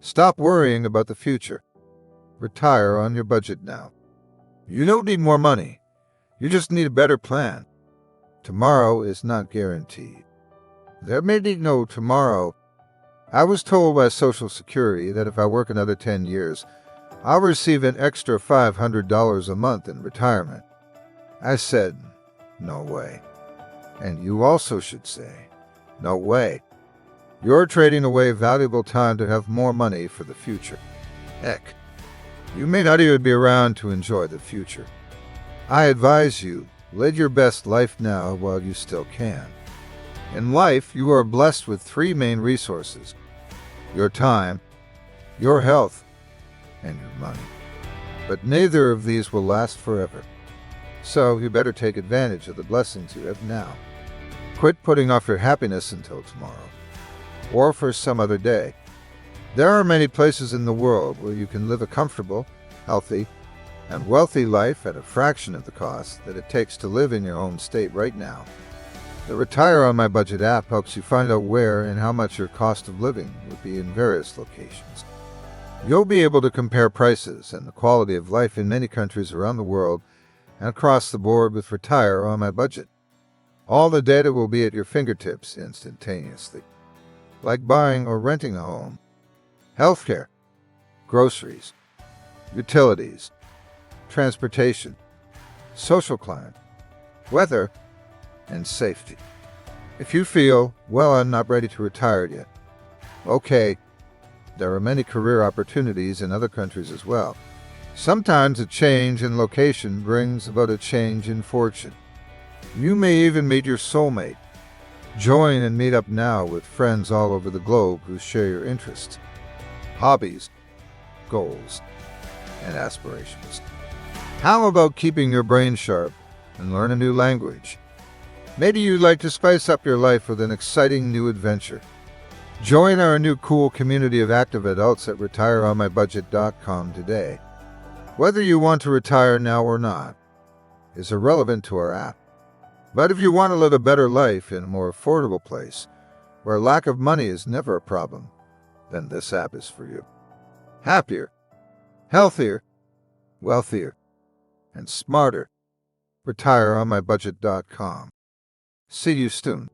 Stop worrying about the future. Retire on your budget now. You don't need more money. You just need a better plan. Tomorrow is not guaranteed. There may be no tomorrow. I was told by Social Security that if I work another 10 years, I'll receive an extra $500 a month in retirement. I said, no way. And you also should say, no way. You're trading away valuable time to have more money for the future. Heck, you may not even be around to enjoy the future. I advise you, live your best life now while you still can. In life, you are blessed with three main resources: your time, your health, and your money. But neither of these will last forever. So you better take advantage of the blessings you have now. Quit putting off your happiness until tomorrow, or for some other day. There are many places in the world where you can live a comfortable, healthy, and wealthy life at a fraction of the cost that it takes to live in your own state right now. The Retire on My Budget app helps you find out where and how much your cost of living would be in various locations. You'll be able to compare prices and the quality of life in many countries around the world and across the board with Retire on My Budget. All the data will be at your fingertips instantaneously, like buying or renting a home, healthcare, groceries, utilities, transportation, social climate, weather, and safety. If you feel, well, I'm not ready to retire yet, okay, there are many career opportunities in other countries as well. Sometimes a change in location brings about a change in fortune. You may even meet your soulmate. Join and meet up now with friends all over the globe who share your interests, hobbies, goals, and aspirations. How about keeping your brain sharp and learn a new language? Maybe you'd like to spice up your life with an exciting new adventure. Join our new cool community of active adults at retireonmybudget.com today. Whether you want to retire now or not is irrelevant to our app. But if you want to live a better life in a more affordable place, where lack of money is never a problem, then this app is for you. Happier, healthier, wealthier, and smarter. retireonmybudget.com. See you soon.